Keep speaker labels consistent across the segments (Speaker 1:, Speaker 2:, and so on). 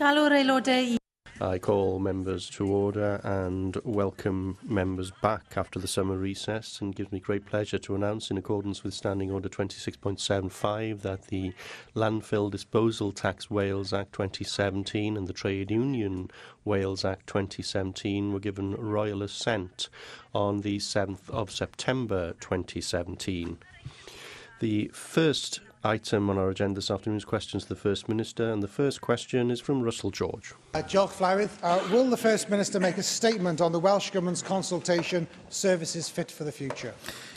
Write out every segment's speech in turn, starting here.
Speaker 1: Galw'r aelodau.
Speaker 2: I call members to order and welcome members back after the summer recess, and gives me great pleasure to announce, in accordance with Standing Order 26.75, that the Landfill Disposal Tax Wales Act 2017 and the Trade Union Wales Act 2017 were given royal assent on the 7th of September 2017. The first item on our agenda this afternoon is questions to the First Minister, and the first question is from Russell George.
Speaker 3: Diolch Flawydd. Will the First Minister make a statement on the Welsh Government's consultation, Services Fit for the Future?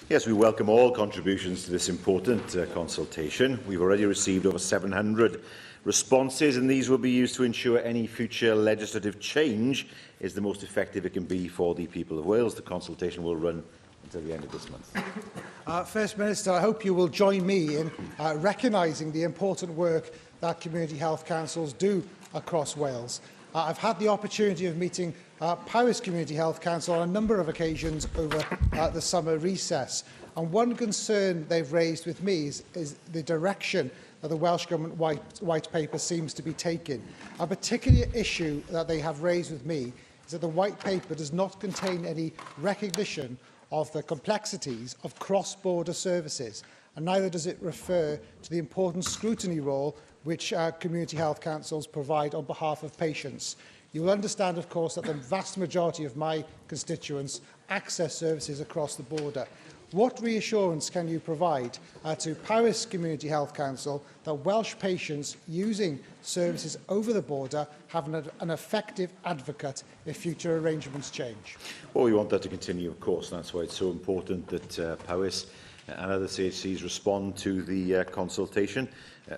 Speaker 4: Yes, we welcome all contributions to this important consultation. We've already received over 700 responses, and these will be used to ensure any future legislative change is the most effective it can be for the people of Wales. The consultation will run until the end of this month.
Speaker 3: First Minister, I hope you will join me in recognising the important work that community health councils do across Wales. I've had the opportunity of meeting Powys Community Health Council on a number of occasions over the summer recess, and one concern they've raised with me is the direction that the Welsh Government White Paper seems to be taking. A particular issue that they have raised with me is that the White Paper does not contain any recognition of the complexities of cross-border services, and neither does it refer to the important scrutiny role which community health councils provide on behalf of patients. You will understand, of course, that the vast majority of my constituents access services across the border. What reassurance can you provide to Powys Community Health Council that Welsh patients using services over the border have an effective advocate if future arrangements change?
Speaker 4: Well, we want that to continue, of course, and that's why it's so important that Powys and other CHCs respond to the consultation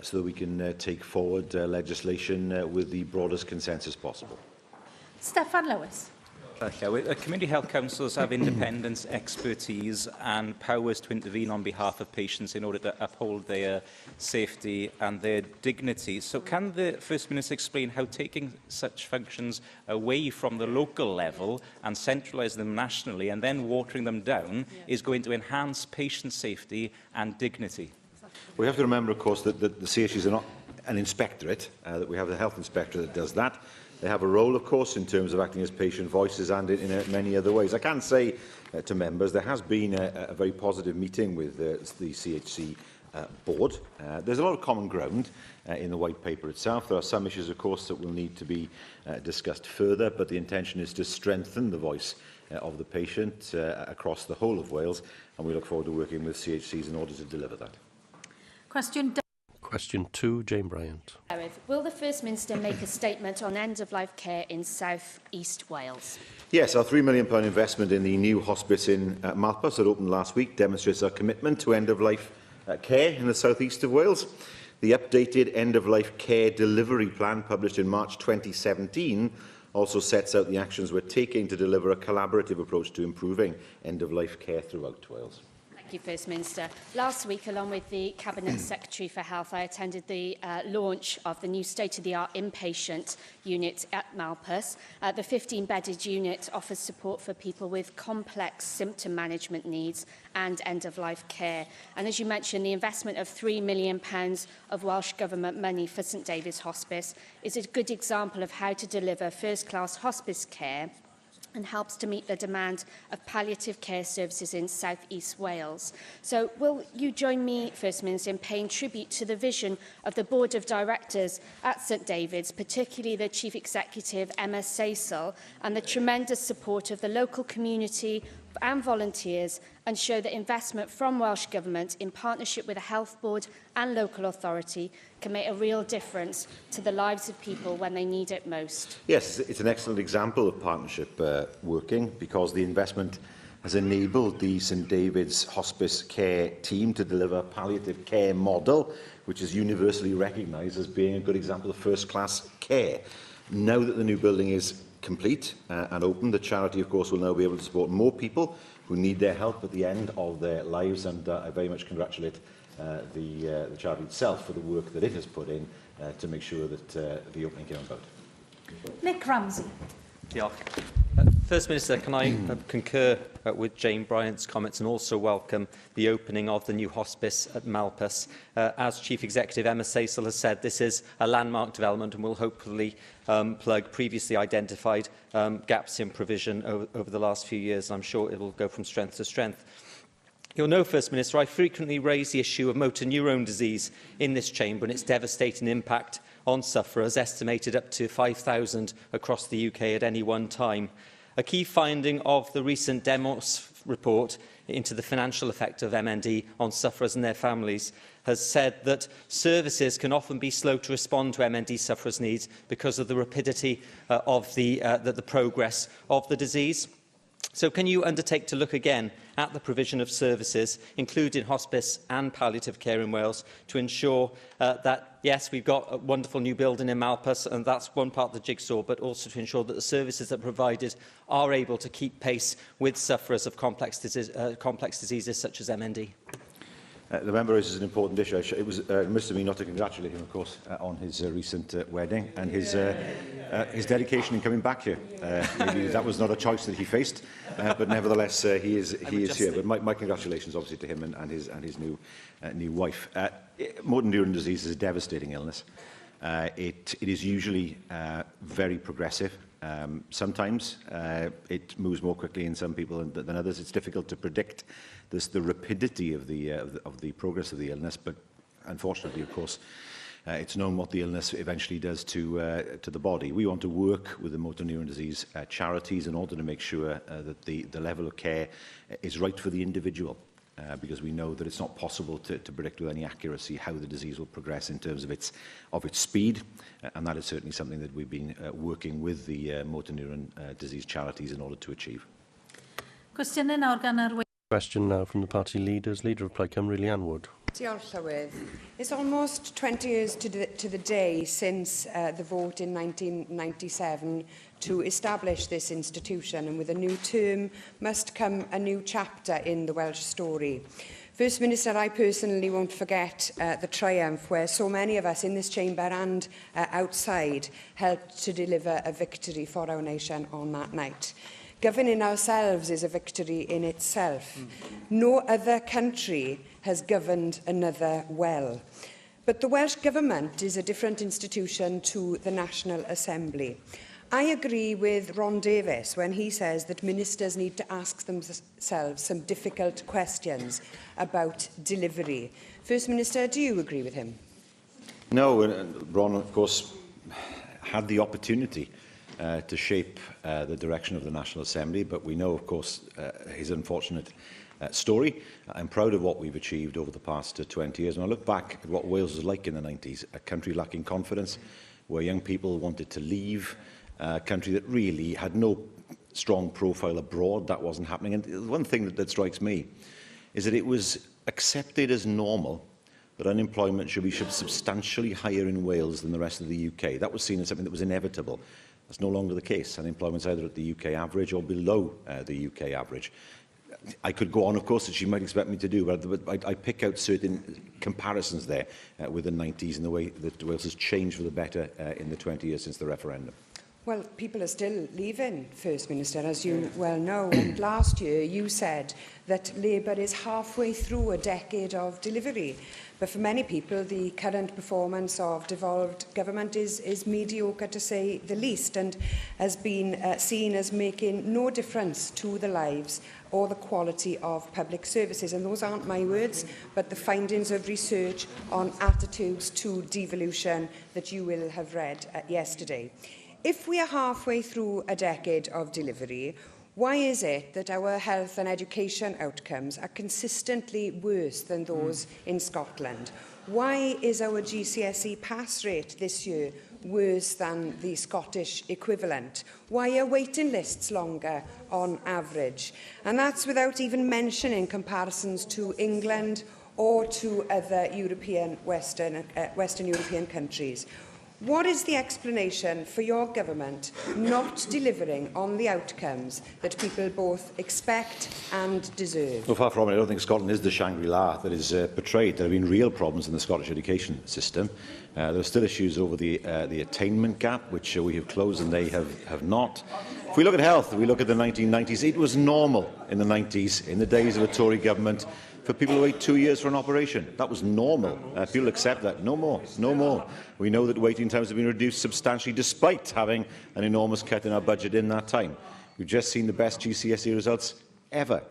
Speaker 4: so that we can take forward legislation with the broadest consensus possible.
Speaker 1: Steffan Lewis.
Speaker 5: Community health councils have independence, expertise and powers to intervene on behalf of patients in order to uphold their safety and their dignity. So can the First Minister explain how taking such functions away from the local level and centralising them nationally and then watering them down is going to enhance patient safety and dignity?
Speaker 4: We have to remember, of course, that the CHCs are not an inspectorate, that we have the health inspector that does that. They have a role, of course, in terms of acting as patient voices and in many other ways. I can say to members there has been a very positive meeting with the CHC board. There's a lot of common ground in the white paper itself. There are some issues, of course, that will need to be discussed further, but the intention is to strengthen the voice of the patient across the whole of Wales, and we look forward to working with CHCs in order to deliver that.
Speaker 2: Question 2, Jane Bryant.
Speaker 6: Will the First Minister make a statement on end-of-life care in South East Wales?
Speaker 4: Yes, our £3 million investment in the new hospice in Malpas that opened last week demonstrates our commitment to end-of-life care in the south east of Wales. The updated end-of-life care delivery plan published in March 2017 also sets out the actions we're taking to deliver a collaborative approach to improving end-of-life care throughout Wales.
Speaker 6: Thank you, First Minister. Last week, along with the Cabinet Secretary for Health, I attended the launch of the new state-of-the-art inpatient unit at Malpas. The 15-bedded unit offers support for people with complex symptom management needs and end-of-life care. And as you mentioned, the investment of £3 million of Welsh Government money for St David's Hospice is a good example of how to deliver first-class hospice care and helps to meet the demand of palliative care services in South East Wales. So will you join me, First Minister, in paying tribute to the vision of the Board of Directors at St David's, particularly the Chief Executive, Emma Saesneg, and the tremendous support of the local community and volunteers, and show that investment from Welsh Government in partnership with a health board and local authority can make a real difference to the lives of people when they need it most?
Speaker 4: Yes, it's an excellent example of partnership working, because the investment has enabled the St David's Hospice Care team to deliver a palliative care model, which is universally recognised as being a good example of first-class care. Now that the new building is complete and open, the charity, of course, will now be able to support more people who need their help at the end of their lives, and I very much congratulate the charity itself for the work that it has put in to make sure that the opening came about.
Speaker 1: Nick Ramsey.
Speaker 5: Diolch.
Speaker 7: First Minister, can I concur with Jane Bryant's comments and also welcome the opening of the new hospice at Malpas. As Chief Executive Emma Saesel has said, this is a landmark development and will hopefully plug previously identified gaps in provision over the last few years. I'm sure it will go from strength to strength. You'll know, First Minister, I frequently raise the issue of motor neurone disease in this chamber and its devastating impact on sufferers, estimated up to 5,000 across the UK at any one time. A key finding of the recent Demos report into the financial effect of MND on sufferers and their families has said that services can often be slow to respond to MND sufferers' needs because of the rapidity of the progress of the disease. So can you undertake to look again at the provision of services, including hospice and palliative care in Wales, to ensure that, yes, we've got a wonderful new building in Malpas, and that's one part of the jigsaw, but also to ensure that the services that are provided are able to keep pace with sufferers of complex diseases such as MND?
Speaker 4: The member raises an important issue. It was remiss of me not to congratulate him, of course, on his recent wedding and his dedication in coming back here. Maybe that was not a choice that he faced, but nevertheless he is here. But my congratulations, obviously, to him and his new wife. Motor neuron disease is a devastating illness. It is usually very progressive. Sometimes it moves more quickly in some people than others. It's difficult to predict the rapidity of the progress of the illness, but unfortunately, of course, it's known what the illness eventually does to the body. We want to work with the motor neuron disease charities in order to make sure that the level of care is right for the individual. Because we know that it's not possible to predict with any accuracy how the disease will progress in terms of its speed, and that is certainly something that we've been working with the motor neuron disease charities in order to achieve.
Speaker 1: Cwestiynau nawr gan yr
Speaker 2: Question now from the party leaders. Leader of Plaid Cymru, Leanne Wood.
Speaker 8: Diolch, Llywydd. It's almost 20 years to the day since the vote in 1997 to establish this institution, and with a new term must come a new chapter in the Welsh story. First Minister, I personally won't forget the triumph where so many of us in this chamber and outside helped to deliver a victory for our nation on that night. Governing ourselves is a victory in itself. No other country has governed another well. But the Welsh Government is a different institution to the National Assembly. I agree with Ron Davies when he says that ministers need to ask themselves some difficult questions about delivery. First Minister, do you agree with him?
Speaker 4: No, Ron, of course, had the opportunity to shape the direction of the National Assembly, but we know, of course, his unfortunate story. I'm proud of what we've achieved over the past 20 years. And I look back at what Wales was like in the 90s, a country lacking confidence, where young people wanted to leave, a country that really had no strong profile abroad. That wasn't happening. And one thing that strikes me is that it was accepted as normal that unemployment should be substantially higher in Wales than the rest of the UK. That was seen as something that was inevitable. That's no longer the case. Unemployment's either at the UK average or below the UK average. I could go on, of course, as you might expect me to do, but I pick out certain comparisons there with the 90s and the way that Wales has changed for the better in the 20 years since the referendum.
Speaker 8: Well, people are still leaving, First Minister, as you well know. And last year you said that Labour is halfway through a decade of delivery. But for many people, the current performance of devolved government is mediocre, to say the least, and has been seen as making no difference to the lives or the quality of public services. And those aren't my words, but the findings of research on attitudes to devolution that you will have read yesterday. If we are halfway through a decade of delivery, why is it that our health and education outcomes are consistently worse than those in Scotland? Why is our GCSE pass rate this year worse than the Scottish equivalent? Why are waiting lists longer on average? And that's without even mentioning comparisons to England or to other Western European countries. What is the explanation for your government not delivering on the outcomes that people both expect and deserve?
Speaker 4: Well, far from it, I don't think Scotland is the Shangri-La that is portrayed. There have been real problems in the Scottish education system. There are still issues over the attainment gap, which we have closed and they have not. If we look at health, we look at the 1990s, it was normal in the 90s, in the days of a Tory government, for people to wait 2 years for an operation. That was normal. People accept that. No more. No more. We know that waiting times have been reduced substantially despite having an enormous cut in our budget in that time. We've just seen the best GCSE results ever.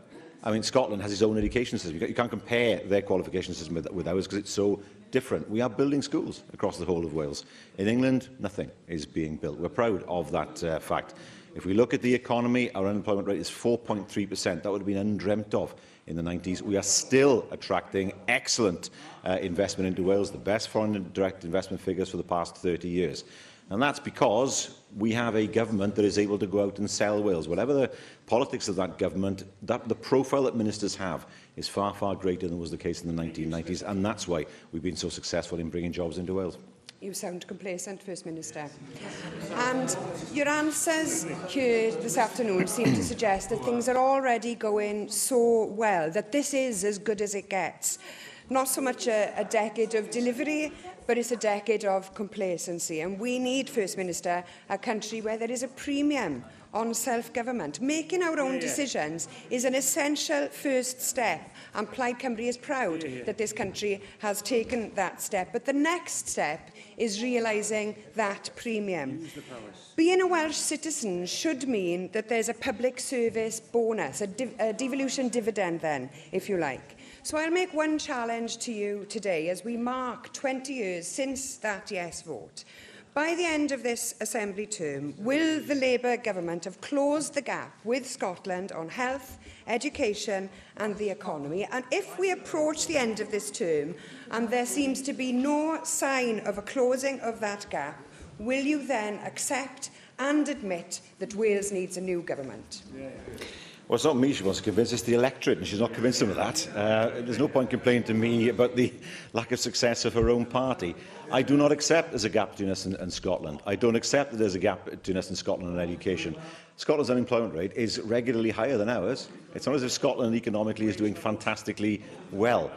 Speaker 4: I mean, Scotland has its own education system. You can't compare their qualification system with ours because it's so different. We are building schools across the whole of Wales. In England, nothing is being built. We're proud of that fact. If we look at the economy, our unemployment rate is 4.3%. That would have been undreamt of in the 90s. We are still attracting excellent investment into Wales, the best foreign direct investment figures for the past 30 years. And that's because we have a government that is able to go out and sell Wales. Whatever the politics of that government, the profile that ministers have is far, far greater than was the case in the 1990s. And that's why we've been so successful in bringing jobs into Wales.
Speaker 8: You sound complacent, First Minister. And your answers here this afternoon seem to suggest that things are already going so well, that this is as good as it gets. Not so much a decade of delivery, but it's a decade of complacency. And we need, First Minister, a country where there is a premium on self-government. Making our own decisions is an essential first step, and Plaid Cymru is proud that this country has taken that step. But the next step is realising that premium. Being a Welsh citizen should mean that there's a public service bonus, a devolution dividend then, if you like. So I'll make one challenge to you today as we mark 20 years since that yes vote. By the end of this Assembly term, will the Labour government have closed the gap with Scotland on health, education and the economy? And if we approach the end of this term and there seems to be no sign of a closing of that gap, will you then accept and admit that Wales needs a new government?
Speaker 4: Well, it's not me she wants to convince, it's the electorate, and she's not convinced them of that. There's no point complaining to me about the lack of success of her own party. I do not accept there's a gap between us and Scotland. I don't accept that there's a gap between us and Scotland on education. Scotland's unemployment rate is regularly higher than ours. It's not as if Scotland economically is doing fantastically well.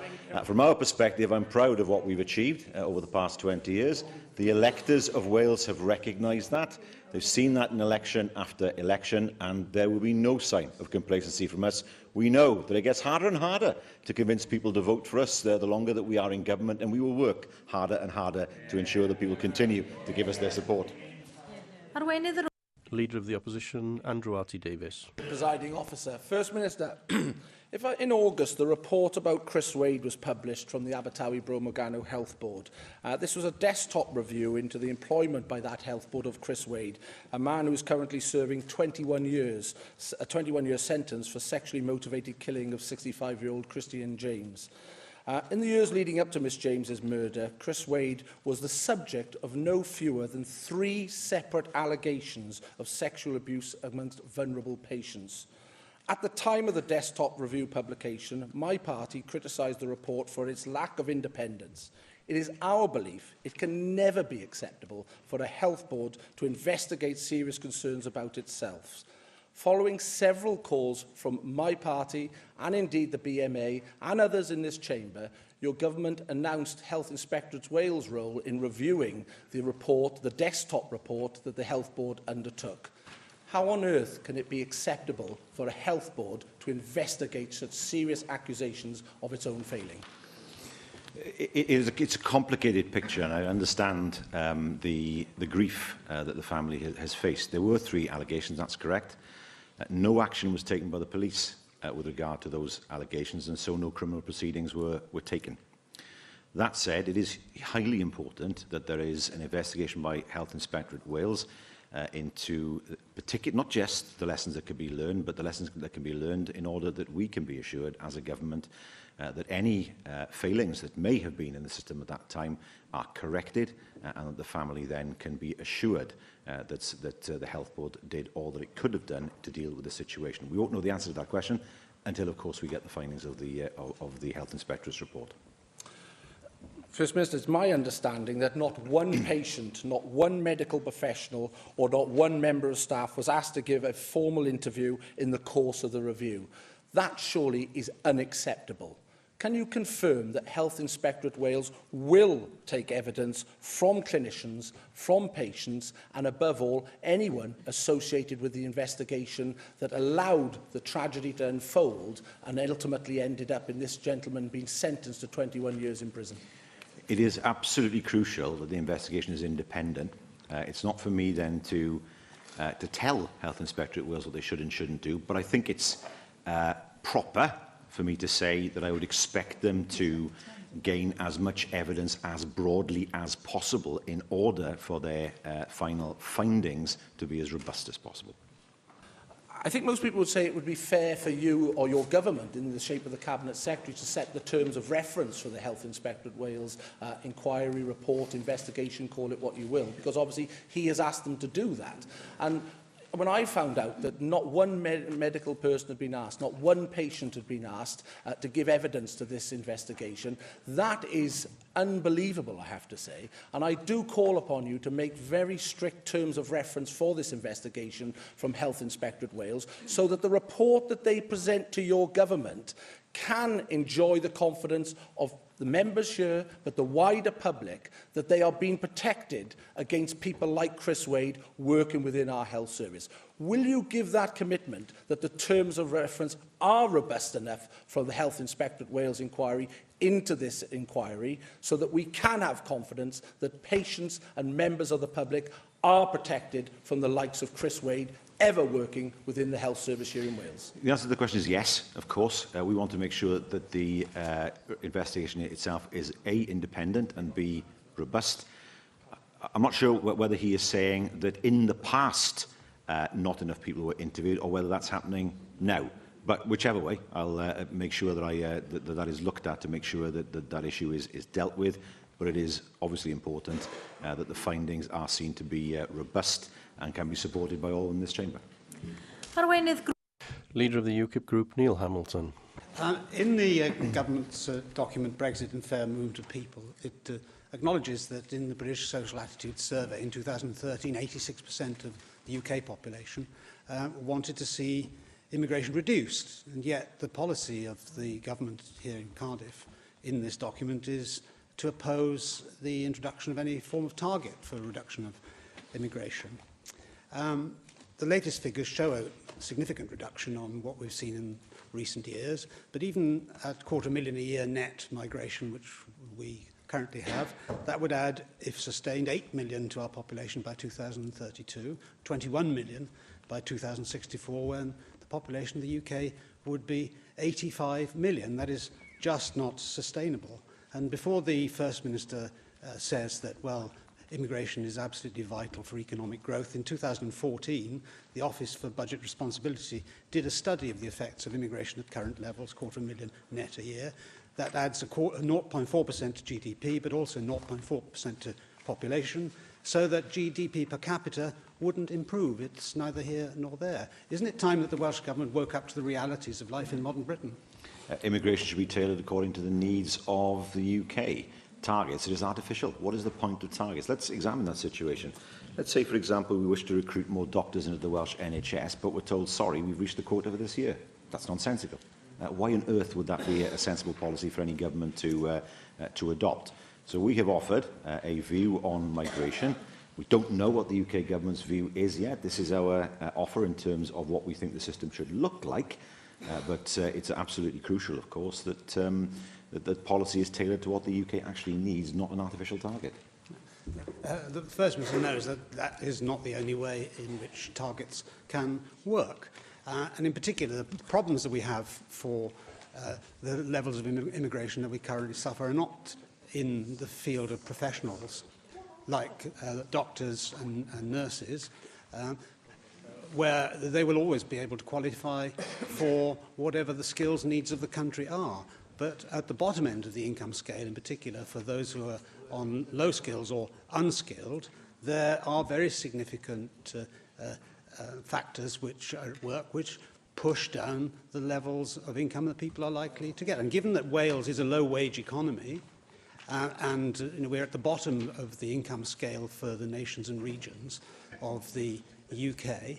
Speaker 4: From our perspective, I'm proud of what we've achieved over the past 20 years. The electors of Wales have recognised that. They've seen that in election after election, and there will be no sign of complacency from us. We know that it gets harder and harder to convince people to vote for us the longer that we are in government, and we will work harder and harder to ensure that people continue to give us their support.
Speaker 2: Leader of the Opposition, Andrew R.T. Davies.
Speaker 9: Presiding Officer. First Minister, in August, the report about Chris Wade was published from the Abertawe Bro Morgannwg Health Board. This was a desktop review into the employment by that health board of Chris Wade, a man who is currently serving 21 years, a 21-year sentence for sexually motivated killing of 65-year-old Christian James. In the years leading up to Miss James's murder, Chris Wade was the subject of no fewer than 3 separate allegations of sexual abuse amongst vulnerable patients. At the time of the desktop review publication, my party criticised the report for its lack of independence. It is our belief it can never be acceptable for a health board to investigate serious concerns about itself. Following several calls from my party and indeed the BMA and others in this chamber, your government announced Health Inspectorate Wales' role in reviewing the report, the desktop report that the Health Board undertook. How on earth can it be acceptable for a health board to investigate such serious accusations of its own failing?
Speaker 4: It's a complicated picture, and I understand the grief that the family has faced. There were 3 allegations, that's correct. No action was taken by the police with regard to those allegations, and so no criminal proceedings were taken. That said, it is highly important that there is an investigation by Health Inspectorate Wales into not just the lessons that can be learned, but the lessons that can be learned in order that we can be assured as a government that any failings that may have been in the system at that time are corrected, and that the family then can be assured that the Health Board did all that it could have done to deal with the situation. We won't know the answer to that question until, of course, we get the findings of the Health Inspectorate's report.
Speaker 9: First Minister, it's my understanding that not one patient, not one medical professional or not one member of staff was asked to give a formal interview in the course of the review. That surely is unacceptable. Can you confirm that Health Inspectorate Wales will take evidence from clinicians, from patients and, above all, anyone associated with the investigation that allowed the tragedy to unfold and ultimately ended up in this gentleman being sentenced to 21 years in prison?
Speaker 4: It is absolutely crucial that the investigation is independent. It's not for me then to tell Health Inspectorate Wales what they should and shouldn't do, but I think it's proper for me to say that I would expect them to gain as much evidence as broadly as possible in order for their final findings to be as robust as possible.
Speaker 9: I think most people would say it would be fair for you or your government, in the shape of the Cabinet Secretary, to set the terms of reference for the Health Inspectorate Wales inquiry, report, investigation, call it what you will, because obviously he has asked them to do that. And when I found out that not one medical person had been asked, not one patient had been asked to give evidence to this investigation, that is unbelievable, I have to say. And I do call upon you to make very strict terms of reference for this investigation from Health Inspectorate Wales, so that the report that they present to your government can enjoy the confidence of the members here, but the wider public, that they are being protected against people like Chris Wade working within our health service. Will you give that commitment that the terms of reference are robust enough from the Health Inspectorate Wales inquiry into this inquiry, so that we can have confidence that patients and members of the public are protected from the likes of Chris Wade ever working within the health service here in Wales?
Speaker 4: The answer to the question is yes, of course. We want to make sure that the investigation itself is A, independent, and B, robust. I'm not sure whether he is saying that in the past not enough people were interviewed, or whether that's happening now. But whichever way, I'll make sure that that is looked at to make sure that that issue is dealt with. But it is obviously important that the findings are seen to be robust and can be supported by all in this chamber.
Speaker 2: Leader of the UKIP group, Neil Hamilton.
Speaker 10: In the government's document, Brexit and Fair Movement of People, it acknowledges that in the British Social Attitudes Survey in 2013, 86% of the UK population wanted to see immigration reduced. And yet the policy of the government here in Cardiff in this document is to oppose the introduction of any form of target for reduction of immigration. The latest figures show a significant reduction on what we've seen in recent years, but even at 250,000 a year net migration, which we currently have, that would add, if sustained, 8 million to our population by 2032, 21 million by 2064, when the population of the UK would be 85 million. That is just not sustainable. And before the First Minister says that, well, immigration is absolutely vital for economic growth, in 2014, the Office for Budget Responsibility did a study of the effects of immigration at current levels, 250,000 net a year. That adds 0.4% to GDP, but also 0.4% to population, so that GDP per capita wouldn't improve. It's neither here nor there. Isn't it time that the Welsh Government woke up to the realities of life in modern Britain?
Speaker 4: Immigration should be tailored according to the needs of the UK. Targets, it is artificial. What is the point of targets? Let's examine that situation. Let's say, for example, we wish to recruit more doctors into the Welsh NHS, but we're told, sorry, we've reached the quota for this year. That's nonsensical. Why on earth would that be a sensible policy for any government to adopt? So we have offered a view on migration. We don't know what the UK government's view is yet. This is our offer in terms of what we think the system should look like. But it's absolutely crucial, of course, that the policy is tailored to what the UK actually needs, not an artificial target.
Speaker 10: The First Minister knows that that is not the only way in which targets can work. And in particular, the problems that we have for the levels of immigration that we currently suffer are not in the field of professionals like doctors and nurses, where they will always be able to qualify for whatever the skills needs of the country are. But at the bottom end of the income scale, in particular, for those who are on low skills or unskilled, there are very significant factors which are at work which push down the levels of income that people are likely to get. And given that Wales is a low-wage economy, we're at the bottom of the income scale for the nations and regions of the UK.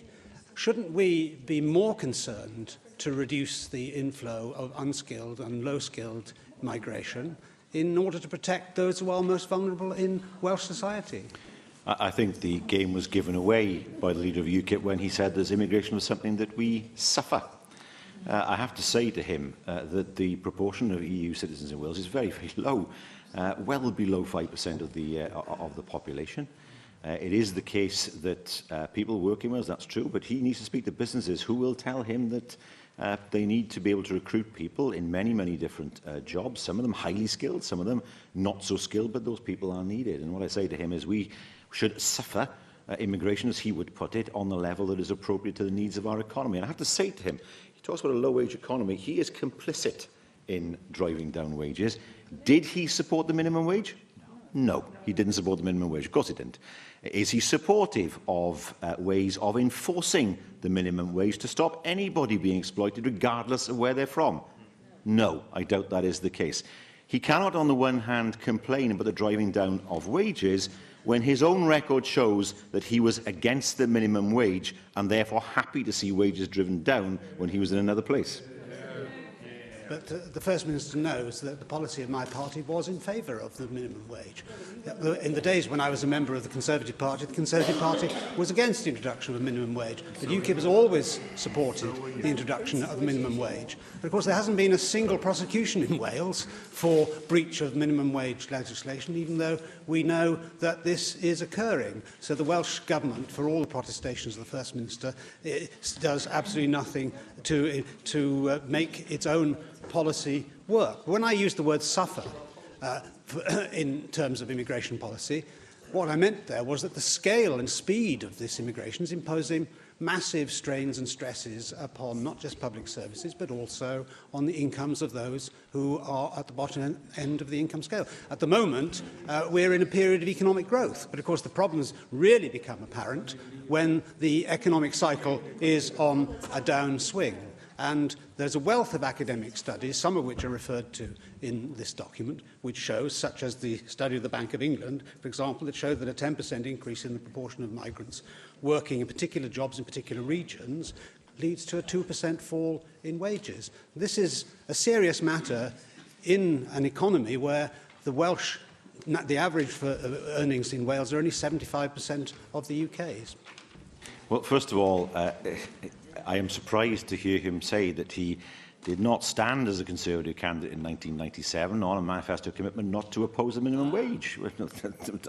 Speaker 10: Shouldn't we be more concerned to reduce the inflow of unskilled and low-skilled migration in order to protect those who are most vulnerable in Welsh society?
Speaker 4: I think the game was given away by the leader of UKIP when he said that immigration was something that we suffer. I have to say to him that the proportion of EU citizens in Wales is very, very low, well below 5% of the population. It is the case that people work in Wales, that's true, but he needs to speak to businesses who will tell him that they need to be able to recruit people in many, many different jobs, some of them highly skilled, some of them not so skilled, but those people are needed. And what I say to him is we should suffer immigration, as he would put it, on the level that is appropriate to the needs of our economy. And I have to say to him, he talks about a low-wage economy, he is complicit in driving down wages. Did he support the minimum wage? No, he didn't support the minimum wage. Of course he didn't. Is he supportive of ways of enforcing the minimum wage to stop anybody being exploited regardless of where they're from? No, I doubt that is the case. He cannot, on the one hand, complain about the driving down of wages when his own record shows that he was against the minimum wage and therefore happy to see wages driven down when he was in another place.
Speaker 10: But the First Minister knows that the policy of my party was in favour of the minimum wage. In the days when I was a member of the Conservative Party was against the introduction of a minimum wage. But UKIP has always supported the introduction of a minimum wage. But of course there hasn't been a single prosecution in Wales for breach of minimum wage legislation, even though we know that this is occurring. So the Welsh Government, for all the protestations of the First Minister, does absolutely nothing to make its own policy work. When I used the word suffer in terms of immigration policy, what I meant there was that the scale and speed of this immigration is imposing massive strains and stresses upon not just public services, but also on the incomes of those who are at the bottom end of the income scale. At the moment, we're in a period of economic growth, but of course the problems really become apparent when the economic cycle is on a downswing. And there's a wealth of academic studies, some of which are referred to in this document, which shows, such as the study of the Bank of England, for example, that showed that a 10% increase in the proportion of migrants working in particular jobs in particular regions leads to a 2% fall in wages. This is a serious matter in an economy where the average for earnings in Wales are only 75% of the UK's.
Speaker 4: Well, first of all, I am surprised to hear him say that he did not stand as a Conservative candidate in 1997 on a manifesto commitment not to oppose the minimum wage.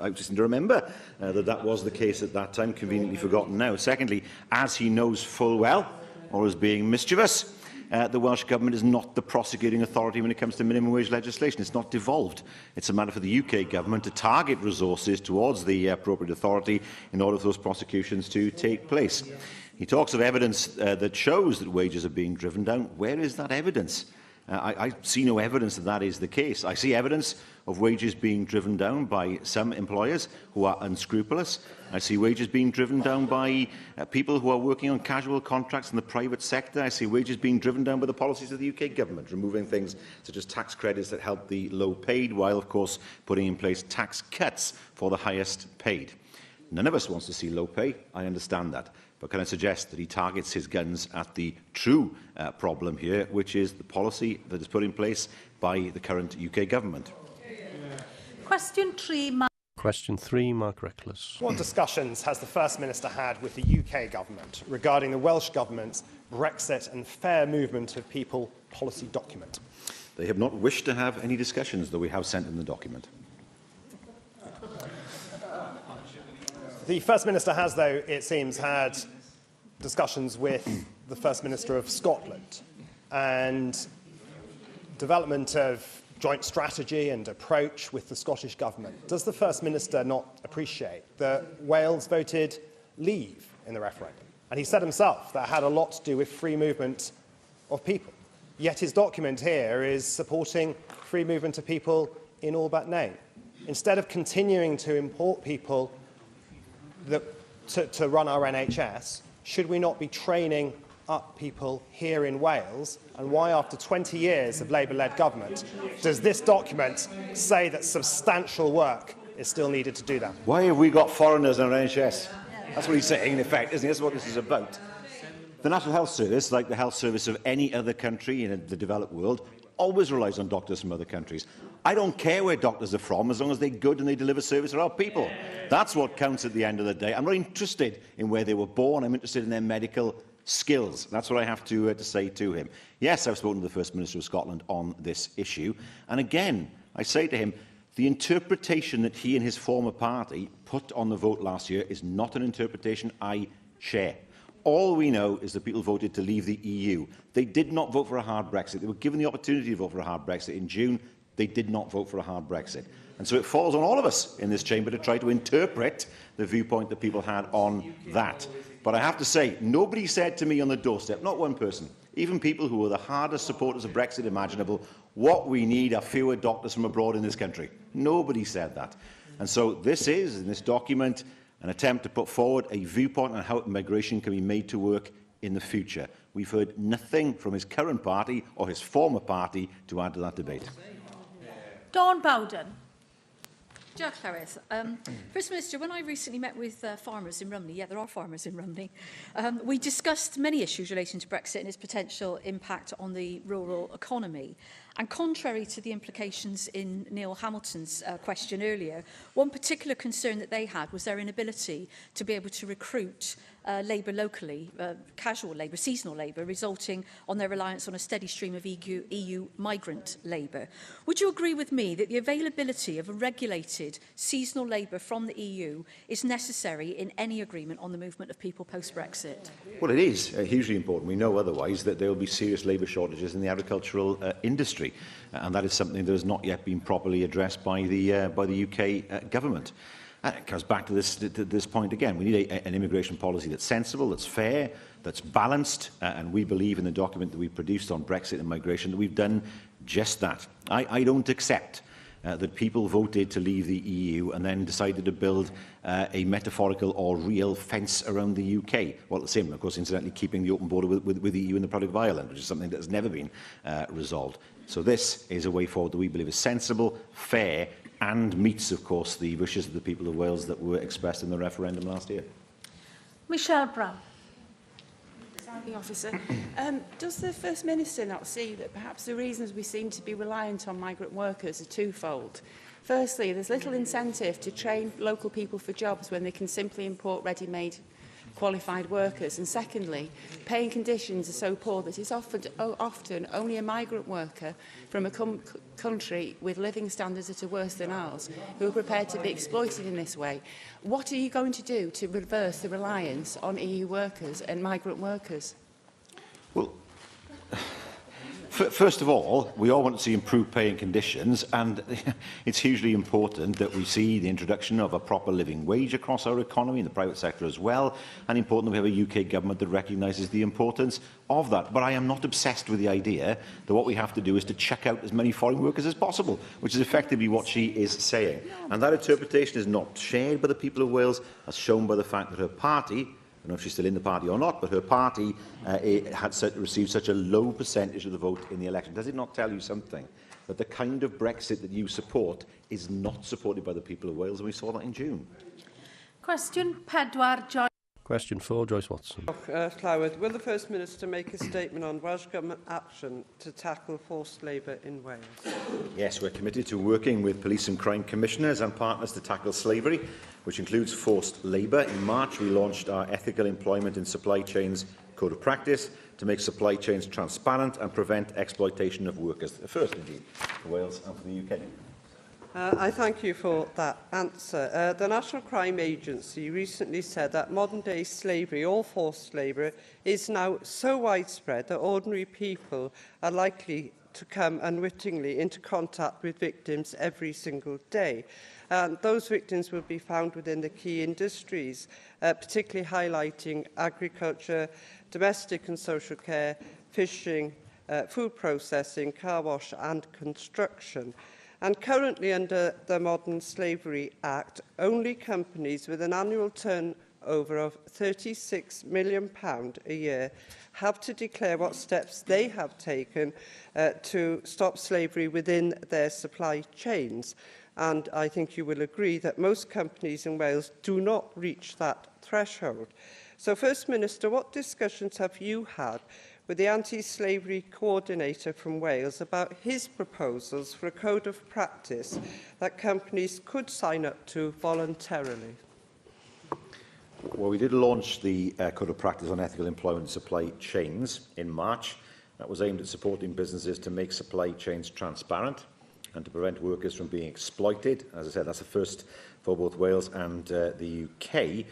Speaker 4: I just need to remember that was the case at that time, conveniently forgotten now. Secondly, as he knows full well, or is being mischievous, the Welsh Government is not the prosecuting authority when it comes to minimum wage legislation. It's not devolved. It's a matter for the UK Government to target resources towards the appropriate authority in order for those prosecutions to take place. He talks of evidence that shows that wages are being driven down. Where is that evidence? I see no evidence that that is the case. I see evidence of wages being driven down by some employers who are unscrupulous. I see wages being driven down by people who are working on casual contracts in the private sector. I see wages being driven down by the policies of the UK Government, removing things such as tax credits that help the low paid, while, of course, putting in place tax cuts for the highest paid. None of us wants to see low pay. I understand that. But can I suggest that he targets his guns at the true problem here, which is the policy that is put in place by the current UK Government?
Speaker 1: Question 3,
Speaker 2: Question 3, Mark Reckless.
Speaker 11: What discussions has the First Minister had with the UK Government regarding the Welsh Government's Brexit and fair movement of people policy document?
Speaker 4: They have not wished to have any discussions, though we have sent them the document.
Speaker 11: The First Minister has, though, it seems, had discussions with the First Minister of Scotland and development of joint strategy and approach with the Scottish Government. Does the First Minister not appreciate that Wales voted leave in the referendum? And he said himself that had a lot to do with free movement of people. Yet his document here is supporting free movement of people in all but name. Instead of continuing to import people to run our NHS, should we not be training up people here in Wales, and why, after 20 years of Labour-led government, does this document say that substantial work is still needed to do that?
Speaker 4: Why have we got foreigners in our NHS? That's what he's saying, in effect, isn't he? That's what this is about. The National Health Service, like the health service of any other country in the developed world, always relies on doctors from other countries. I don't care where doctors are from, as long as they're good and they deliver service for our people. That's what counts at the end of the day. I'm not interested in where they were born. I'm interested in their medical skills. That's what I have to say to him. Yes, I've spoken to the First Minister of Scotland on this issue. And again, I say to him, the interpretation that he and his former party put on the vote last year is not an interpretation I share. All we know is that people voted to leave the EU. They did not vote for a hard Brexit. They were given the opportunity to vote for a hard Brexit in June. They did not vote for a hard Brexit. And so it falls on all of us in this chamber to try to interpret the viewpoint that people had on that. But I have to say, nobody said to me on the doorstep, not one person, even people who were the hardest supporters of Brexit imaginable, what we need are fewer doctors from abroad in this country. Nobody said that. And so this is, in this document, an attempt to put forward a viewpoint on how immigration can be made to work in the future. We've heard nothing from his current party or his former party to add to that debate.
Speaker 1: Dawn Bowden.
Speaker 12: Diolch, Llywydd. First Minister, when I recently met with farmers in Rumney, there are farmers in Rumney, we discussed many issues relating to Brexit and its potential impact on the rural economy. And contrary to the implications in Neil Hamilton's question earlier, one particular concern that they had was their inability to be able to recruit labour locally, casual labour, seasonal labour, resulting on their reliance on a steady stream of EU migrant labour. Would you agree with me that the availability of a regulated seasonal labour from the EU is necessary in any agreement on the movement of people post-Brexit?
Speaker 4: Well, it is hugely important. We know otherwise that there will be serious labour shortages in the agricultural industry, and that is something that has not yet been properly addressed by the UK government. And it comes back to this point again. We need an immigration policy that's sensible, that's fair, that's balanced, and we believe in the document that we produced on Brexit and migration that we've done just that. I don't accept that people voted to leave the EU and then decided to build a metaphorical or real fence around the UK. Well, the same, of course, incidentally, keeping the open border with the EU and the Republic of Ireland, which is something that has never been resolved. So this is a way forward that we believe is sensible, fair, and meets, of course, the wishes of the people of Wales that were expressed in the referendum last year.
Speaker 1: Michelle Brown.
Speaker 13: Presiding Officer, does the First Minister not see that perhaps the reasons we seem to be reliant on migrant workers are twofold? Firstly, there's little incentive to train local people for jobs when they can simply import ready-made qualified workers. And secondly, paying conditions are so poor that it's often only a migrant worker from a country with living standards that are worse than ours who are prepared to be exploited in this way. What are you going to do to reverse the reliance on EU workers and migrant workers?
Speaker 4: Well, first of all, we all want to see improved pay and conditions, and it's hugely important that we see the introduction of a proper living wage across our economy in the private sector as well, and important that we have a UK government that recognises the importance of that. But I am not obsessed with the idea that what we have to do is to check out as many foreign workers as possible, which is effectively what she is saying. And that interpretation is not shared by the people of Wales, as shown by the fact that her party, I don't know if she's still in the party or not, but her party had received such a low percentage of the vote in the election. Does it not tell you something? That the kind of Brexit that you support is not supported by the people of Wales, and we saw that in June.
Speaker 1: Question 4, Joyce.
Speaker 2: Question 4, Joyce Watson.
Speaker 14: Llywyd, will the First Minister make a statement on Welsh Government action to tackle forced labour in Wales?
Speaker 4: Yes, we're committed to working with police and crime commissioners and partners to tackle slavery, which includes forced labour. In March, we launched our Ethical Employment in Supply Chains Code of Practice to make supply chains transparent and prevent exploitation of workers. The first, indeed, for Wales and for the UK.
Speaker 14: I thank you for that answer. The National Crime Agency recently said that modern-day slavery, or forced labour, is now so widespread that ordinary people are likely to come unwittingly into contact with victims every single day. Those victims will be found within the key industries, particularly highlighting agriculture, domestic and social care, fishing, food processing, car wash and construction. And currently, under the Modern Slavery Act, only companies with an annual turnover over of £36 million a year have to declare what steps they have taken to stop slavery within their supply chains. And I think you will agree that most companies in Wales do not reach that threshold. So, First Minister, what discussions have you had with the anti-slavery coordinator from Wales about his proposals for a code of practice that companies could sign up to voluntarily?
Speaker 4: Well, we did launch the Code of Practice on Ethical Employment and Supply Chains in March. That was aimed at supporting businesses to make supply chains transparent and to prevent workers from being exploited. As I said, that's a first for both Wales and the UK.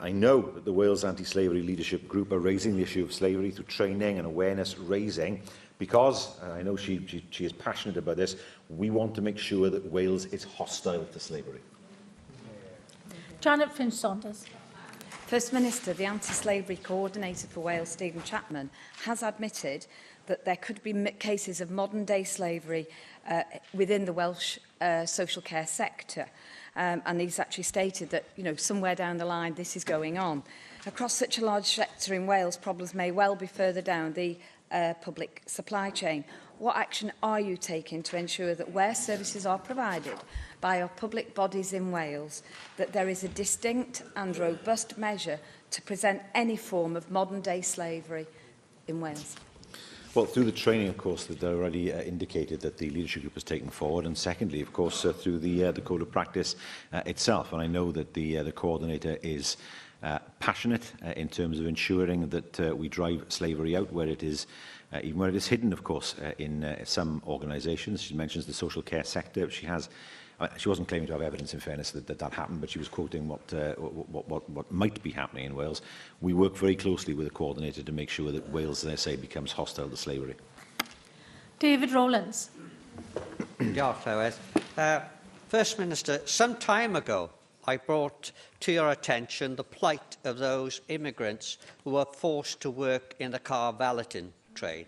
Speaker 4: I know that the Wales Anti-Slavery Leadership Group are raising the issue of slavery through training and awareness raising because, and I know she is passionate about this, we want to make sure that Wales is hostile to slavery.
Speaker 1: Janet Finch-Saunders.
Speaker 15: First Minister, the Anti-Slavery Coordinator for Wales, Stephen Chapman, has admitted that there could be cases of modern-day slavery within the Welsh social care sector. And he's actually stated that, somewhere down the line this is going on. Across such a large sector in Wales, problems may well be further down the public supply chain. What action are you taking to ensure that where services are provided by our public bodies in Wales, that there is a distinct and robust measure to present any form of modern-day slavery in Wales?
Speaker 4: Well, through the training, of course, that they already indicated that the leadership group has taken forward, and secondly, of course, through the Code of Practice itself. And I know that the coordinator is passionate in terms of ensuring that we drive slavery out where it is, even where it is hidden, of course, in some organisations. She mentions the social care sector. She wasn't claiming to have evidence, in fairness, that happened, but she was quoting what might be happening in Wales. We work very closely with the coordinator to make sure that Wales, as I say, becomes hostile to slavery.
Speaker 1: David Rowlands.
Speaker 16: Diolch, Lewis. First Minister, some time ago, I brought to your attention the plight of those immigrants who were forced to work in the car valeting trade.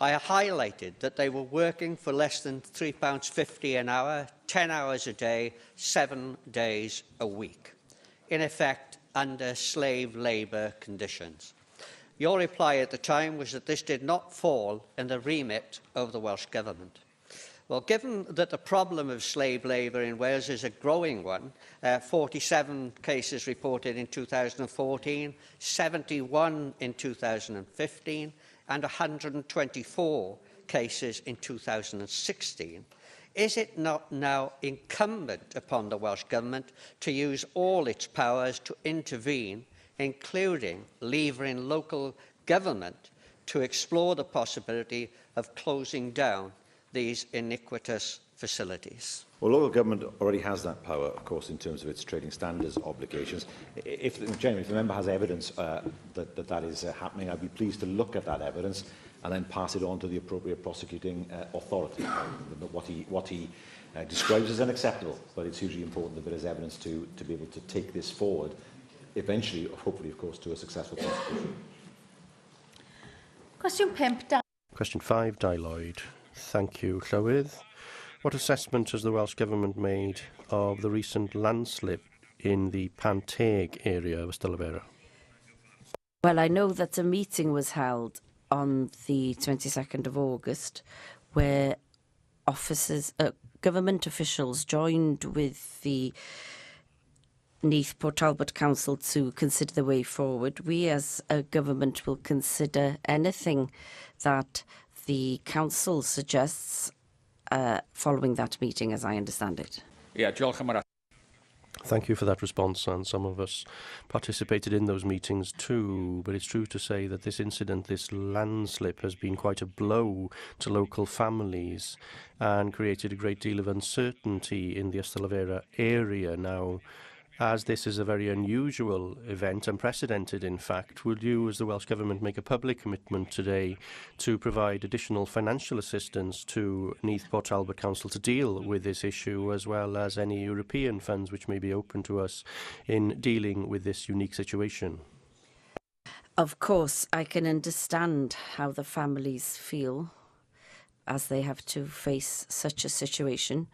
Speaker 16: I highlighted that they were working for less than £3.50 an hour, 10 hours a day, 7 days a week, in effect under slave labour conditions. Your reply at the time was that this did not fall in the remit of the Welsh Government. Well, given that the problem of slave labour in Wales is a growing one, 47 cases reported in 2014, 71 in 2015, and 124 cases in 2016, is it not now incumbent upon the Welsh Government to use all its powers to intervene, including levering local government to explore the possibility of closing down these iniquitous facilities?
Speaker 4: Well, local government already has that power, of course, in terms of its trading standards obligations. If the member has evidence that is happening, I'd be pleased to look at that evidence and then pass it on to the appropriate prosecuting authority. What he describes as unacceptable, but it's hugely important that there is evidence to be able to take this forward, eventually, hopefully, of course, to a successful prosecution.
Speaker 1: Question 5,
Speaker 2: Question 5, Di Lloyd. Thank you, Llywydd. What assessment has the Welsh Government made of the recent landslip in the Panteg area of Ystylfera?
Speaker 17: Well, I know that a meeting was held on the 22nd of August where government officials joined with the Neath Port Talbot Council to consider the way forward. We as a government will consider anything that the council suggests following that meeting, as I understand it.
Speaker 2: Thank you for that response, and some of us participated in those meetings too, but it's true to say that this incident, this landslip, has been quite a blow to local families and created a great deal of uncertainty in the Ystylfera area. Now, as this is a very unusual event, unprecedented in fact, would you, as the Welsh Government, make a public commitment today to provide additional financial assistance to Neath Port Talbot Council to deal with this issue, as well as any European funds which may be open to us in dealing with this unique situation?
Speaker 17: Of course, I can understand how the families feel as they have to face such a situation.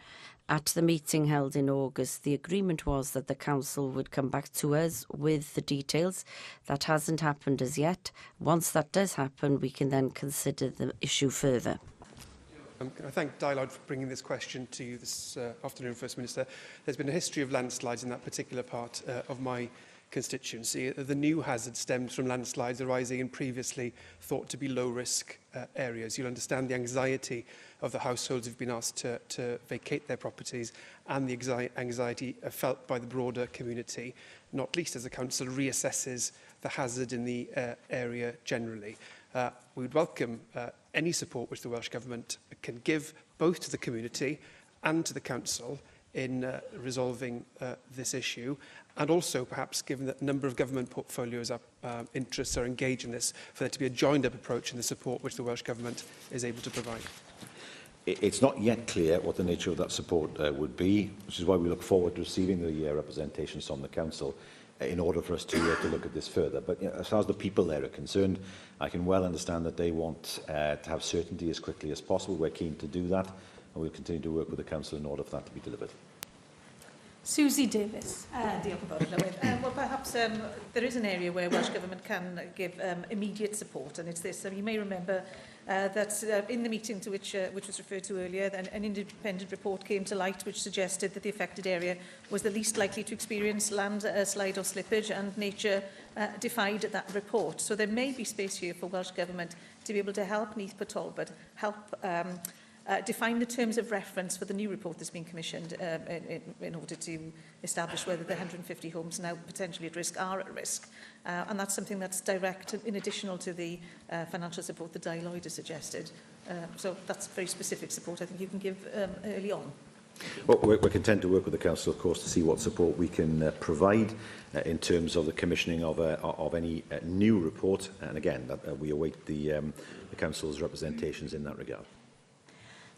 Speaker 17: At the meeting held in August, the agreement was that the Council would come back to us with the details. That hasn't happened as yet. Once that does happen, we can then consider the issue further.
Speaker 18: Can I thank Dialogue for bringing this question to you this afternoon, First Minister. There's been a history of landslides in that particular part of my constituency. The new hazard stems from landslides arising in previously thought to be low-risk areas. You'll understand the anxiety of the households who've been asked to vacate their properties and the anxiety felt by the broader community, not least as the Council reassesses the hazard in the area generally. We would welcome any support which the Welsh Government can give both to the community and to the Council in resolving this issue, and also perhaps given that a number of government portfolios interests are engaged in this, for there to be a joined-up approach in the support which the Welsh Government is able to provide.
Speaker 4: It's not yet clear what the nature of that support would be, which is why we look forward to receiving the representations from the Council in order for us to look at this further. But as far as the people there are concerned, I can well understand that they want to have certainty as quickly as possible. We're keen to do that, and we'll continue to work with the Council in order for that to be delivered.
Speaker 1: Susie Davis.
Speaker 12: Well, perhaps there is an area where Welsh Government can give immediate support, and it's this. You may remember that in the meeting to which was referred to earlier, an independent report came to light which suggested that the affected area was the least likely to experience landslide or slippage, and nature defied that report. So there may be space here for Welsh Government to be able to help Neath Talbot, help define the terms of reference for the new report that's been commissioned in order to establish whether the 150 homes now potentially at risk are at risk. And that's something that's direct in additional to the financial support that Dialogue has suggested. So that's very specific support I think you can give early on.
Speaker 4: Well, we're content to work with the Council, of course, to see what support we can provide in terms of the commissioning of any new report. And again, we await the Council's representations in that regard.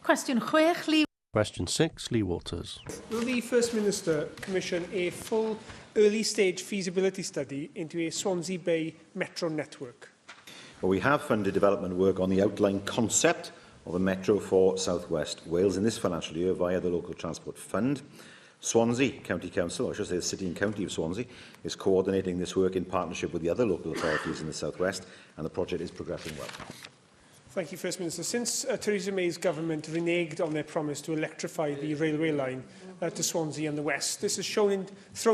Speaker 1: Question 6, Lee.
Speaker 2: Question 6, Lee Waters.
Speaker 19: Will the First Minister commission a full early-stage feasibility study into a Swansea Bay metro network?
Speaker 4: Well, we have funded development work on the outline concept of a metro for South West Wales in this financial year via the Local Transport Fund. Swansea County Council, or I should say the City and County of Swansea, is coordinating this work in partnership with the other local authorities in the South West, and the project is progressing well.
Speaker 19: Thank you, First Minister. Since Theresa May's government reneged on their promise to electrify the railway line to Swansea and the West, this has thrown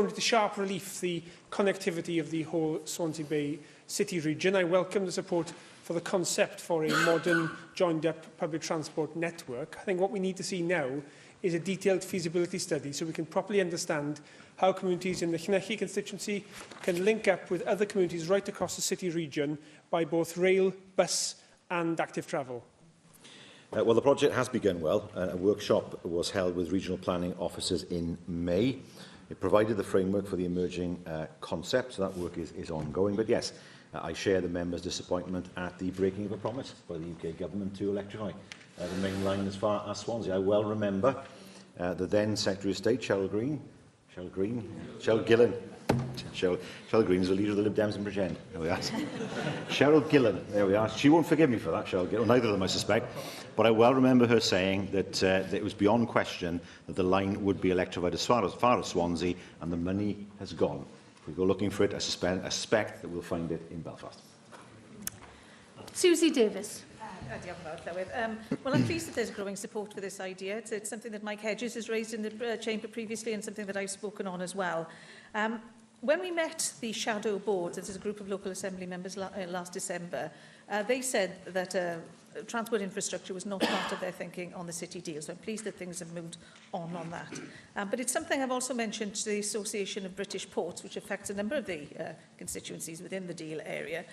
Speaker 19: into sharp relief the connectivity of the whole Swansea Bay city region. I welcome the support for the concept for a modern, joined-up public transport network. I think what we need to see now is a detailed feasibility study so we can properly understand how communities in the Llanelli constituency can link up with other communities right across the city region by both rail, bus and active travel.
Speaker 4: Well, the project has begun well. A workshop was held with regional planning officers in May. It provided the framework for the emerging concept, so that work is ongoing. But yes, I share the members' disappointment at the breaking of a promise by the UK Government to electrify the main line as far as Swansea. I well remember the then Secretary of State, Cheryl Gillan. Cheryl Green is the leader of the Lib Dems in Bridgend. There we are. Cheryl Gillan, there we are. She won't forgive me for that, Cheryl Gillan. Neither of them, I suspect. But I well remember her saying that it was beyond question that the line would be electrified as far as Swansea, and the money has gone. If we go looking for it, I suspect that we'll find it in Belfast.
Speaker 1: Susie Davis.
Speaker 12: Well, I'm pleased that there's growing support for this idea. It's something that Mike Hedges has raised in the chamber previously, and something that I've spoken on as well. When we met the shadow board, as a group of local assembly members last December, they said that transport infrastructure was not part of their thinking on the city deal. So I'm pleased that things have moved on that. But it's something I've also mentioned to the Association of British Ports, which affects a number of the constituencies within the deal area,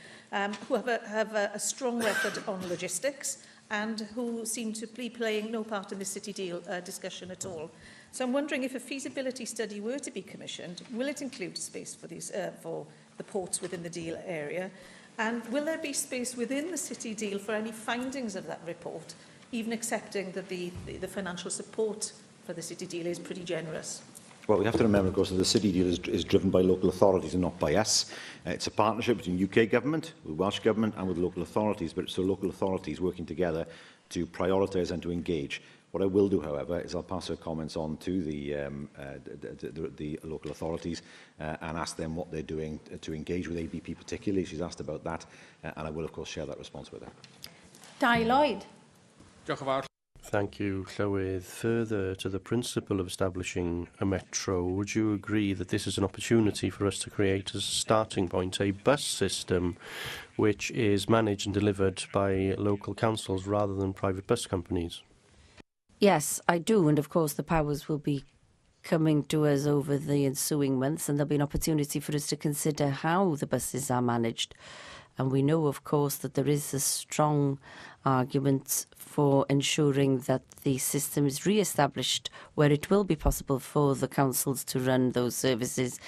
Speaker 12: who have a strong record on logistics and who seem to be playing no part in the city deal discussion at all. So I'm wondering if a feasibility study were to be commissioned, will it include space for these for the ports within the deal area? And will there be space within the city deal for any findings of that report, even accepting that the financial support for the city deal is pretty generous?
Speaker 4: Well, we have to remember, of course, that the city deal is driven by local authorities and not by us. It's a partnership between UK Government, with Welsh Government and with local authorities, but it's the local authorities working together to prioritise and to engage. What I will do, however, is I'll pass her comments on to the local authorities and ask them what they're doing to engage with ABP particularly. She's asked about that, and I will, of course, share that response with her.
Speaker 1: Lloyd.
Speaker 2: Thank you, Llywydd. Further to the principle of establishing a metro, would you agree that this is an opportunity for us to create as a starting point a bus system which is managed and delivered by local councils rather than private bus companies?
Speaker 17: Yes, I do, and of course the powers will be coming to us over the ensuing months, and there'll be an opportunity for us to consider how the buses are managed. And we know, of course, that there is a strong argument for ensuring that the system is re-established where it will be possible for the councils to run those services,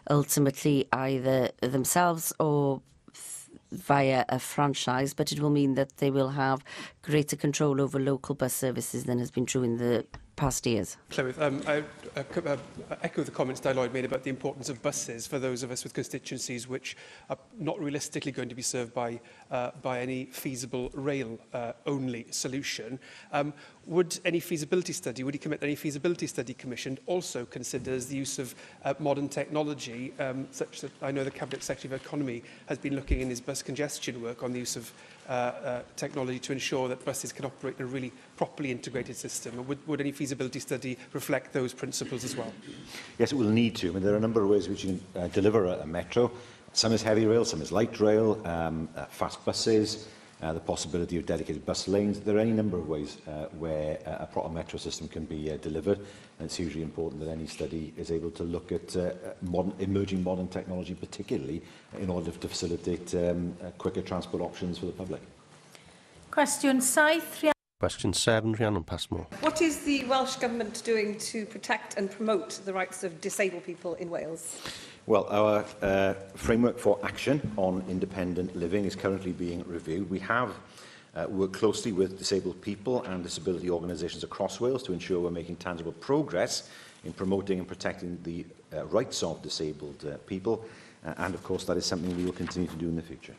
Speaker 17: ultimately either themselves or via a franchise, but it will mean that they will have greater control over local bus services than has been true in the past years.
Speaker 18: I echo the comments Lloyd made about the importance of buses for those of us with constituencies which are not realistically going to be served by any feasible rail-only solution. Would any feasibility study, would he commit any feasibility study commissioned also considers the use of modern technology, such that I know the Cabinet Secretary of Economy has been looking in his bus congestion work on the use of technology to ensure that buses can operate in a really properly integrated system? And would any feasibility study reflect those principles as well?
Speaker 4: Yes, it will need to. I mean, there are a number of ways which you can deliver a metro. Some is heavy rail, some is light rail, fast buses, the possibility of dedicated bus lanes. There are any number of ways where a proper metro system can be delivered, and it's hugely important that any study is able to look at emerging modern technology, particularly in order to facilitate quicker transport options for the public.
Speaker 1: Cwestiwn 7.
Speaker 2: Question 7, Rhiannon Passmore.
Speaker 20: What is the Welsh Government doing to protect and promote the rights of disabled people in Wales?
Speaker 4: Well, our framework for action on independent living is currently being reviewed. We have worked closely with disabled people and disability organisations across Wales to ensure we're making tangible progress in promoting and protecting the rights of disabled people. And, of course, that is something we will continue to do in the future.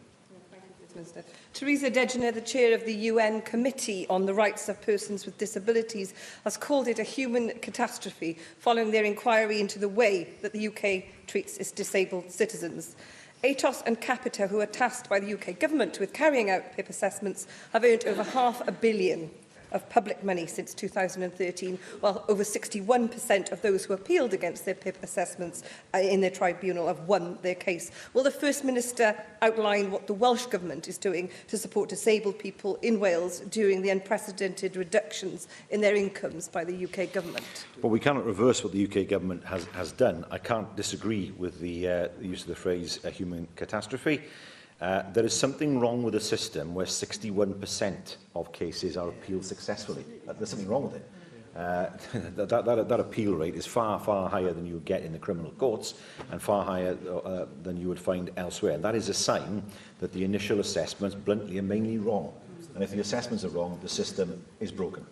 Speaker 20: Minister. Teresa Dejner, the chair of the UN Committee on the Rights of Persons with Disabilities, has called it a human catastrophe following their inquiry into the way that the UK treats its disabled citizens. ATOS and Capita, who are tasked by the UK Government with carrying out PIP assessments, have earned over £500 million of public money since 2013, while over 61% of those who appealed against their PIP assessments in their tribunal have won their case. Will the First Minister outline what the Welsh Government is doing to support disabled people in Wales during the unprecedented reductions in their incomes by the UK Government?
Speaker 4: Well, we cannot reverse what the UK Government has done. I can't disagree with the use of the phrase a human catastrophe. There is something wrong with a system where 61% of cases are appealed successfully. There's something wrong with it. That appeal rate is far, far higher than you would get in the criminal courts and far higher than you would find elsewhere. And that is a sign that the initial assessments, bluntly, are mainly wrong. And if the assessments are wrong, the system is broken.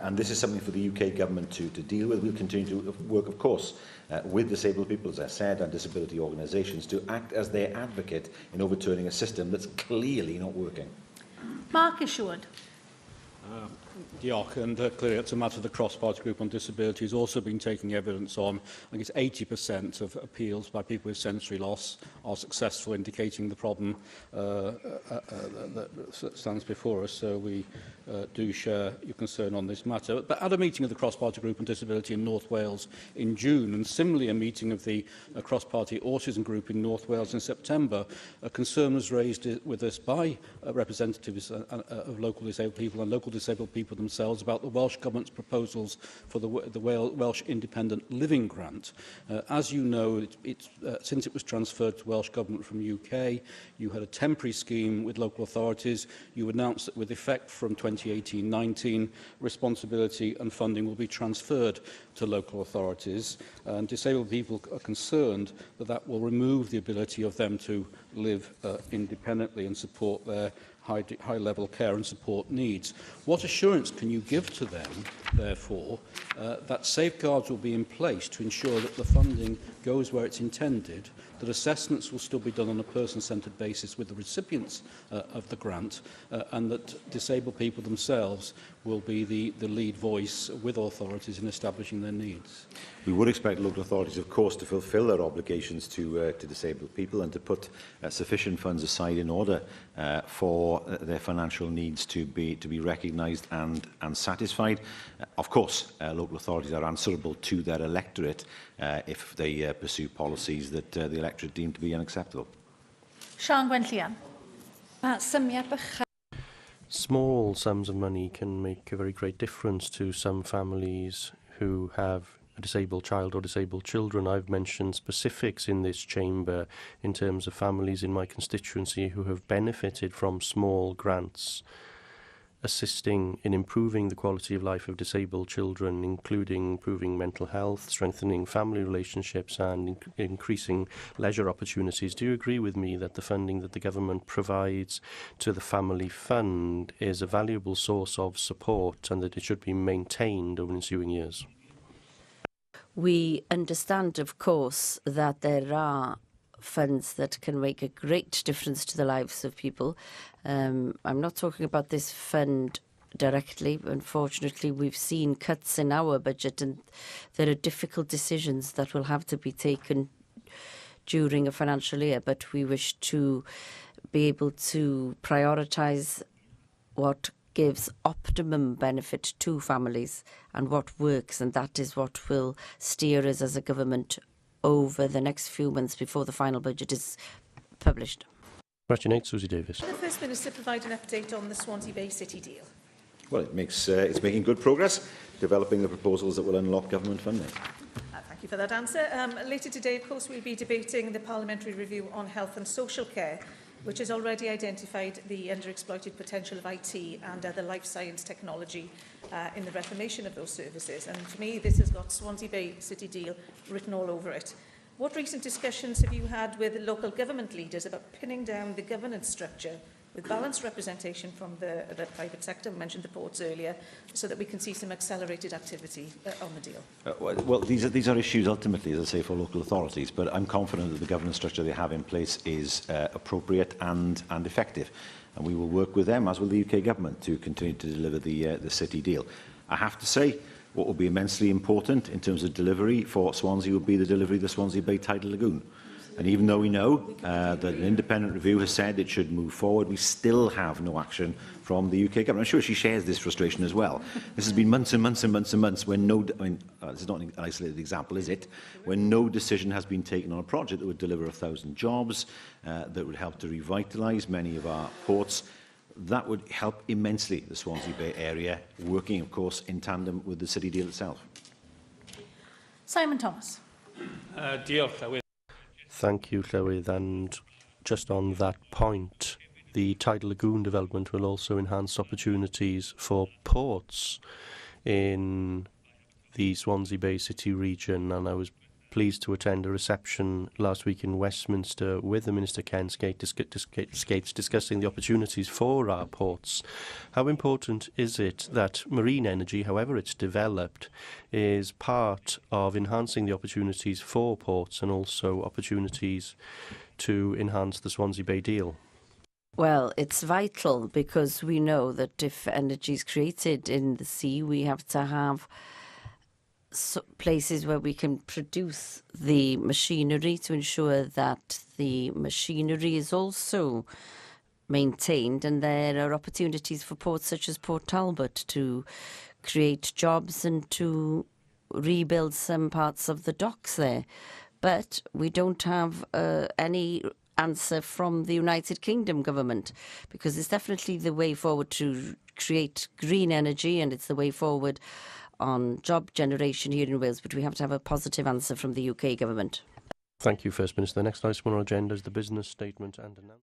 Speaker 4: And this is something for the UK Government to deal with. We'll continue to work, of course, with disabled people, as I said, and disability organisations to act as their advocate in overturning a system that's clearly not working.
Speaker 1: Mark Isherwood.
Speaker 21: Diolch, and clearly it's a matter the cross-party group on disability has also been taking evidence on. I think it's 80% of appeals by people with sensory loss are successful, indicating the problem that stands before us. So we do share your concern on this matter. But at a meeting of the cross-party group on disability in North Wales in June, and similarly a meeting of the cross-party autism group in North Wales in September, a concern was raised with us by representatives of local disabled people and local disabled people themselves about the Welsh Government's proposals for the Welsh Independent Living Grant. As you know, since it was transferred to Welsh Government from UK, you had a temporary scheme with local authorities. You announced that with effect from 2018-19, responsibility and funding will be transferred to local authorities. And disabled people are concerned that that will remove the ability of them to live independently and support their high-level care and support needs. What assurance can you give to them, therefore, that safeguards will be in place to ensure that the funding goes where it's intended, that assessments will still be done on a person-centred basis with the recipients of the grant, and that disabled people themselves will be the lead voice with authorities in establishing their needs?
Speaker 4: We would expect local authorities, of course, to fulfil their obligations to disabled people and to put sufficient funds aside in order for their financial needs to be recognised and satisfied. Of course, local authorities are answerable to their electorate if they pursue policies that the electorate deem to be unacceptable.
Speaker 1: Sian Gwenllian.
Speaker 2: Small sums of money can make a very great difference to some families who have a disabled child or disabled children. I've mentioned specifics in this chamber in terms of families in my constituency who have benefited from small grants assisting in improving the quality of life of disabled children, including improving mental health, strengthening family relationships and increasing leisure opportunities. Do you agree with me that the funding that the government provides to the family fund is a valuable source of support and that it should be maintained over ensuing years?
Speaker 17: We understand, of course, that there are funds that can make a great difference to the lives of people. I'm not talking about this fund directly. Unfortunately, we've seen cuts in our budget, and there are difficult decisions that will have to be taken during a financial year, but we wish to be able to prioritise what gives optimum benefit to families and what works, and that is what will steer us as a government over the next few months before the final budget is published.
Speaker 2: Question 8, Susie Davis.
Speaker 3: Can the First Minister provide an update on the Swansea Bay City deal?
Speaker 4: Well, it's making good progress, developing the proposals that will unlock government funding.
Speaker 3: Thank you for that answer. Later today, of course, we'll be debating the parliamentary review on health and social care, which has already identified the underexploited potential of IT and other life science technology in the reformation of those services. And for me, this has got Swansea Bay City deal written all over it. What recent discussions have you had with local government leaders about pinning down the governance structure with balanced representation from the private sector? We mentioned the ports earlier, so that we can see some accelerated activity on the deal.
Speaker 4: Well, these are issues ultimately, as I say, for local authorities, but I'm confident that the governance structure they have in place is appropriate and effective, and we will work with them, as will the UK government, to continue to deliver the city deal. I have to say, what will be immensely important in terms of delivery for Swansea will be the delivery of the Swansea Bay Tidal Lagoon. And even though we know that an independent review has said it should move forward, we still have no action from the UK government. I'm sure she shares this frustration as well. This has been months and months and months and months when this is not an isolated example, is it? When no decision has been taken on a project that would deliver 1,000 jobs, that would help to revitalise many of our ports. That would help immensely the Swansea Bay area, working, of course, in tandem with the city deal itself.
Speaker 1: Simon Thomas.
Speaker 2: Thank you, Llywydd. And just on that point, the Tidal Lagoon development will also enhance opportunities for ports in the Swansea Bay City region. And I was pleased to attend a reception last week in Westminster with the Minister Ken Skates discussing the opportunities for our ports. How important is it that marine energy, however it's developed, is part of enhancing the opportunities for ports and also opportunities to enhance the Swansea Bay deal?
Speaker 17: Well, it's vital because we know that if energy is created in the sea, we have to have places where we can produce the machinery to ensure that the machinery is also maintained, and there are opportunities for ports such as Port Talbot to create jobs and to rebuild some parts of the docks there. But we don't have any answer from the United Kingdom government, because it's definitely the way forward to create green energy, and it's the way forward on job generation here in Wales, but we have to have a positive answer from the UK government.
Speaker 2: Thank you, First Minister. The next item on our agenda is the business statement and announcement.